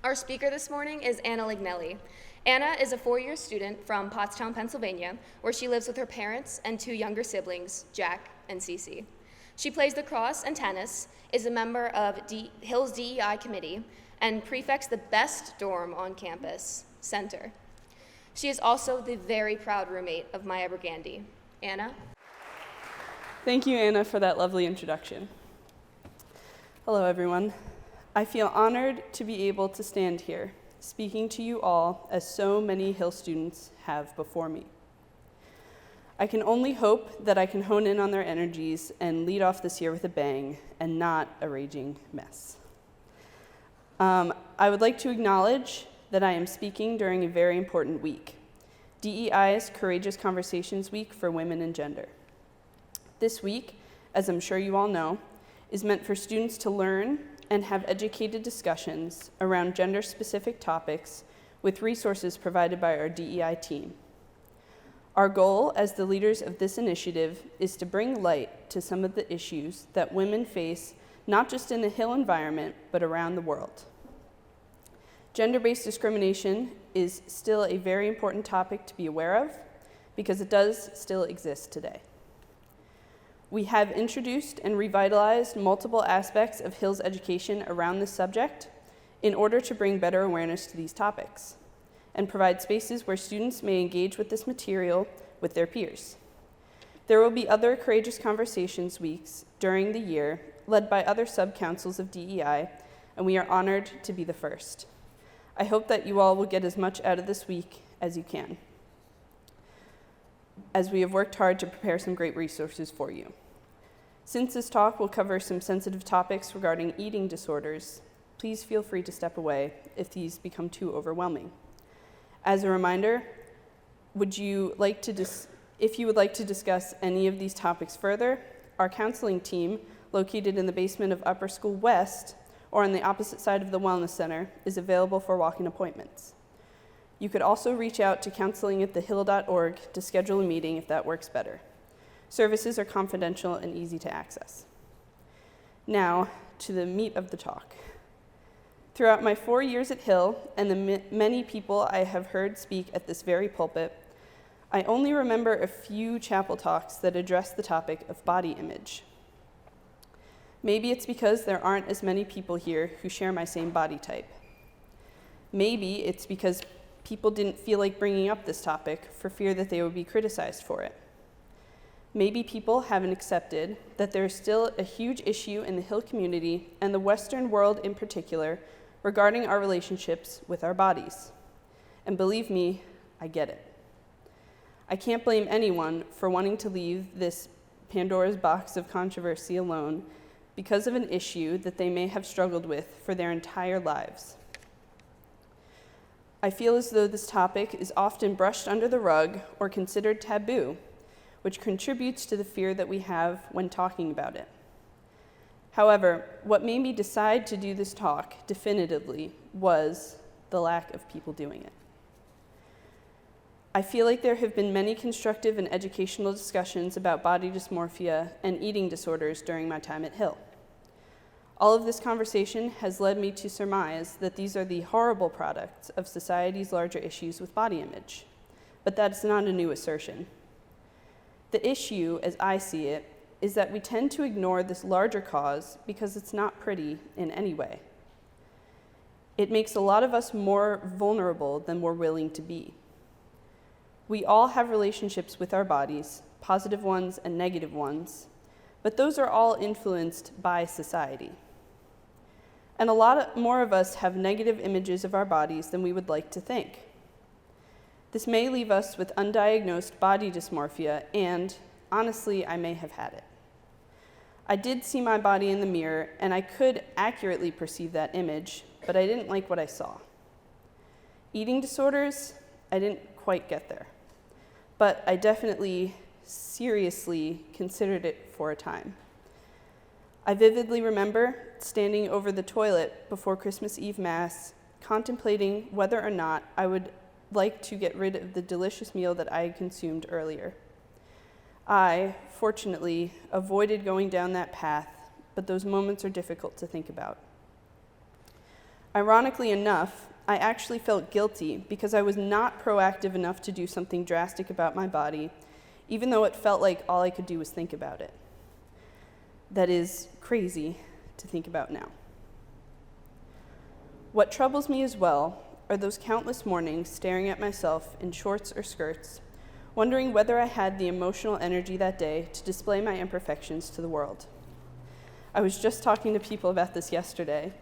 Our speaker this morning is Anna Lignelli. Anna is a four-year student from Pottstown, Pennsylvania, where she lives with her parents and two younger siblings, Jack and Cece. She plays lacrosse and tennis, is a member of Hill's DEI committee, and prefects the best dorm on campus, Center. She is also the very proud roommate of Maya Burgandy. Anna? Thank you, Anna, for that lovely introduction. Hello, everyone. I feel honored to be able to stand here, speaking to you all as so many Hill students have before me. I can only hope that I can hone in on their energies and lead off this year with a bang and not a raging mess. I would like to acknowledge that I am speaking during a very important week, DEI's Courageous Conversations Week for Women and Gender. This week, as I'm sure you all know, is meant for students to learn and have educated discussions around gender-specific topics with resources provided by our DEI team. Our goal as the leaders of this initiative is to bring light to some of the issues that women face, not just in the Hill environment, but around the world. Gender-based discrimination is still a very important topic to be aware of because it does still exist today. We have introduced and revitalized multiple aspects of Hill's education around this subject in order to bring better awareness to these topics and provide spaces where students may engage with this material with their peers. There will be other Courageous Conversations weeks during the year led by other sub-councils of DEI, and we are honored to be the first. I hope that you all will get as much out of this week as you can, as we have worked hard to prepare some great resources for you. Since this talk will cover some sensitive topics regarding eating disorders, please feel free to step away if these become too overwhelming. As a reminder, if you would like to discuss any of these topics further, our counseling team, located in the basement of Upper School West, or on the opposite side of the Wellness Center, is available for walk-in appointments. You could also reach out to counseling@thehill.org to schedule a meeting if that works better. Services are confidential and easy to access. Now, to the meat of the talk. Throughout my 4 years at Hill and the many people I have heard speak at this very pulpit, I only remember a few chapel talks that address the topic of body image. Maybe it's because there aren't as many people here who share my same body type. Maybe it's because people didn't feel like bringing up this topic for fear that they would be criticized for it. Maybe people haven't accepted that there is still a huge issue in the Hill community and the Western world in particular regarding our relationships with our bodies. And believe me, I get it. I can't blame anyone for wanting to leave this Pandora's box of controversy alone because of an issue that they may have struggled with for their entire lives. I feel as though this topic is often brushed under the rug or considered taboo, which contributes to the fear that we have when talking about it. However, what made me decide to do this talk definitively was the lack of people doing it. I feel like there have been many constructive and educational discussions about body dysmorphia and eating disorders during my time at Hill. All of this conversation has led me to surmise that these are the horrible products of society's larger issues with body image, but that's not a new assertion. The issue, as I see it, is that we tend to ignore this larger cause because it's not pretty in any way. It makes a lot of us more vulnerable than we're willing to be. We all have relationships with our bodies, positive ones and negative ones, but those are all influenced by society. And a lot more of us have negative images of our bodies than we would like to think. This may leave us with undiagnosed body dysmorphia, and honestly, I may have had it. I did see my body in the mirror, and I could accurately perceive that image, but I didn't like what I saw. Eating disorders, I didn't quite get there, but I definitely seriously considered it for a time. I vividly remember standing over the toilet before Christmas Eve Mass, contemplating whether or not I would like to get rid of the delicious meal that I had consumed earlier. I, fortunately, avoided going down that path, but those moments are difficult to think about. Ironically enough, I actually felt guilty because I was not proactive enough to do something drastic about my body, even though it felt like all I could do was think about it. That is crazy to think about now. What troubles me as well are those countless mornings staring at myself in shorts or skirts, wondering whether I had the emotional energy that day to display my imperfections to the world. I was just talking to people about this yesterday,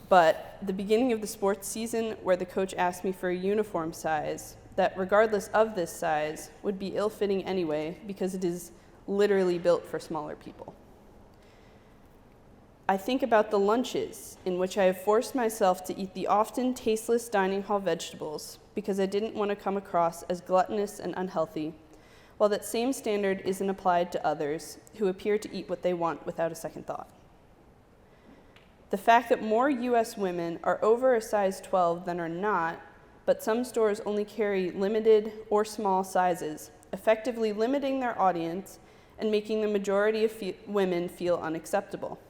but the beginning of the sports season where the coach asked me for a uniform size that, regardless of this size, would be ill-fitting anyway because it is literally built for smaller people. I think about the lunches in which I have forced myself to eat the often tasteless dining hall vegetables because I didn't want to come across as gluttonous and unhealthy, while that same standard isn't applied to others who appear to eat what they want without a second thought. The fact that more US women are over a size 12 than are not, but some stores only carry limited or small sizes, effectively limiting their audience and making the majority of women feel unacceptable.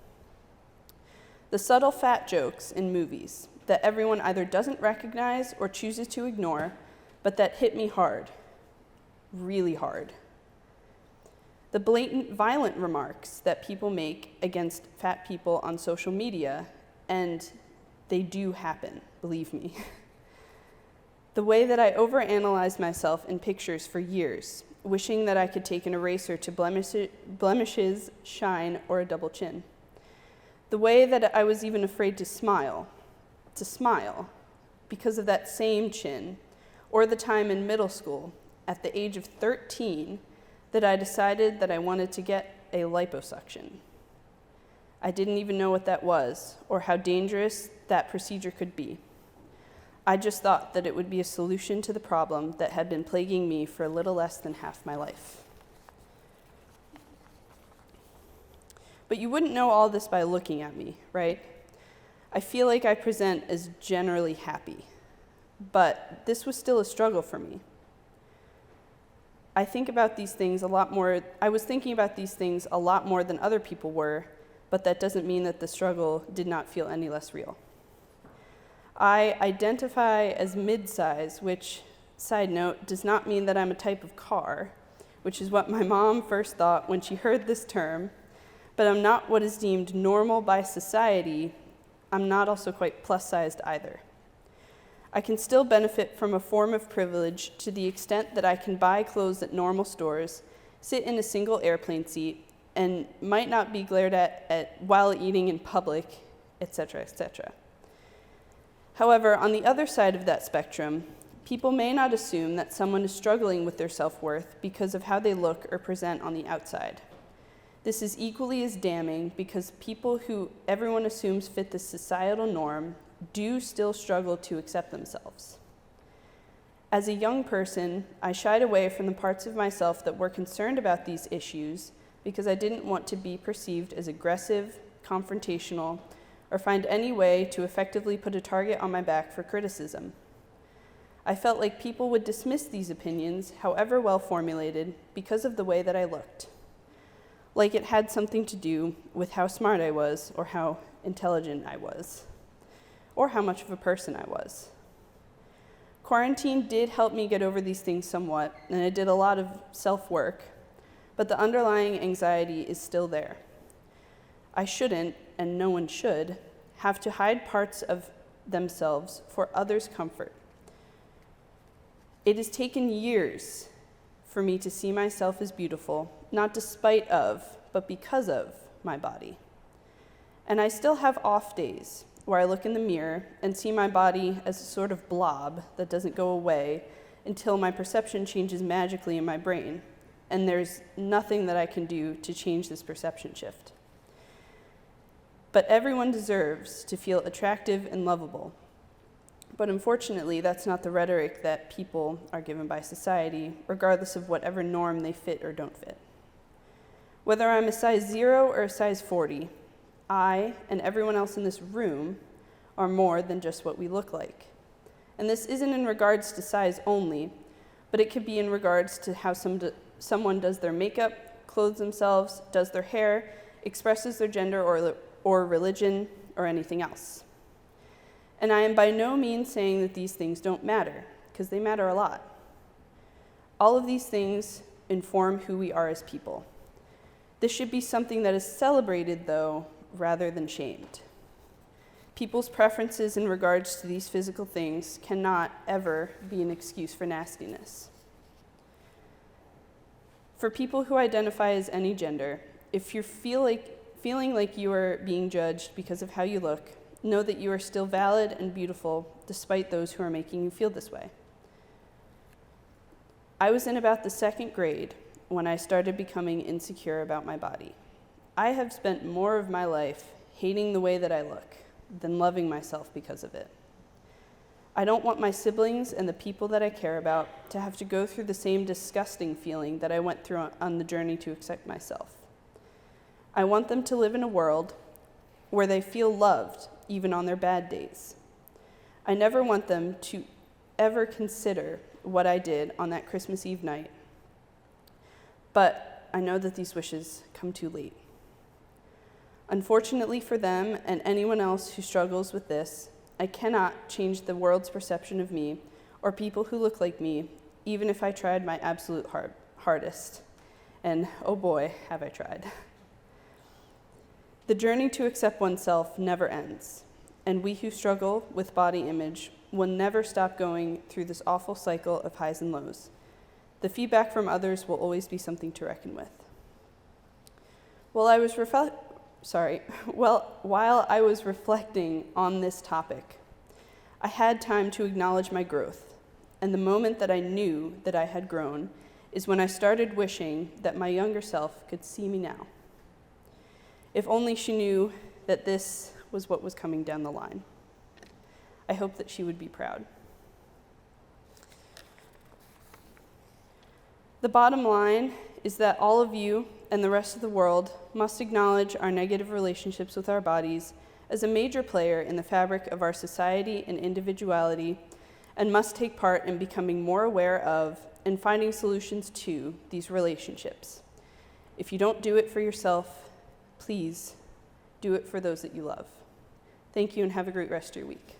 The subtle fat jokes in movies that everyone either doesn't recognize or chooses to ignore, but that hit me hard, really hard. The blatant violent remarks that people make against fat people on social media, and they do happen, believe me. The way that I overanalyzed myself in pictures for years, wishing that I could take an eraser to blemishes, shine, or a double chin. The way that I was even afraid to smile because of that same chin, or the time in middle school, at the age of 13, that I decided that I wanted to get a liposuction. I didn't even know what that was, or how dangerous that procedure could be. I just thought that it would be a solution to the problem that had been plaguing me for a little less than half my life. But you wouldn't know all this by looking at me, right? I feel like I present as generally happy, but this was still a struggle for me. I was thinking about these things a lot more than other people were, but that doesn't mean that the struggle did not feel any less real. I identify as mid-size, which, side note, does not mean that I'm a type of car, which is what my mom first thought when she heard this term, but I'm not what is deemed normal by society. I'm not also quite plus-sized either. I can still benefit from a form of privilege to the extent that I can buy clothes at normal stores, sit in a single airplane seat, and might not be glared at while eating in public, etc., etc. However, on the other side of that spectrum, people may not assume that someone is struggling with their self-worth because of how they look or present on the outside. This is equally as damning because people who everyone assumes fit the societal norm do still struggle to accept themselves. As a young person, I shied away from the parts of myself that were concerned about these issues because I didn't want to be perceived as aggressive, confrontational, or find any way to effectively put a target on my back for criticism. I felt like people would dismiss these opinions, however well formulated, because of the way that I looked. Like it had something to do with how smart I was, or how intelligent I was, or how much of a person I was. Quarantine did help me get over these things somewhat, and I did a lot of self-work, but the underlying anxiety is still there. I shouldn't, and no one should, have to hide parts of themselves for others' comfort. It has taken years for me to see myself as beautiful, not despite of, but because of my body. And I still have off days where I look in the mirror and see my body as a sort of blob that doesn't go away until my perception changes magically in my brain, and there's nothing that I can do to change this perception shift. But everyone deserves to feel attractive and lovable. But unfortunately, that's not the rhetoric that people are given by society, regardless of whatever norm they fit or don't fit. Whether I'm a size 0 or a size 40, I and everyone else in this room are more than just what we look like. And this isn't in regards to size only, but it could be in regards to how someone does their makeup, clothes themselves, does their hair, expresses their gender or religion, or anything else. And I am by no means saying that these things don't matter, because they matter a lot. All of these things inform who we are as people. This should be something that is celebrated, though, rather than shamed. People's preferences in regards to these physical things cannot ever be an excuse for nastiness. For people who identify as any gender, if you're feeling like you are being judged because of how you look, know that you are still valid and beautiful despite those who are making you feel this way. I was in about the 2nd grade when I started becoming insecure about my body. I have spent more of my life hating the way that I look than loving myself because of it. I don't want my siblings and the people that I care about to have to go through the same disgusting feeling that I went through on the journey to accept myself. I want them to live in a world where they feel loved, even on their bad days. I never want them to ever consider what I did on that Christmas Eve night. But I know that these wishes come too late. Unfortunately for them and anyone else who struggles with this, I cannot change the world's perception of me or people who look like me, even if I tried my absolute hardest. And oh boy, have I tried. The journey to accept oneself never ends, and we who struggle with body image will never stop going through this awful cycle of highs and lows. The feedback from others will always be something to reckon with. While I was reflecting on this topic, I had time to acknowledge my growth, and the moment that I knew that I had grown is when I started wishing that my younger self could see me now. If only she knew that this was what was coming down the line. I hope that she would be proud. The bottom line is that all of you and the rest of the world must acknowledge our negative relationships with our bodies as a major player in the fabric of our society and individuality, and must take part in becoming more aware of and finding solutions to these relationships. If you don't do it for yourself, please do it for those that you love. Thank you and have a great rest of your week.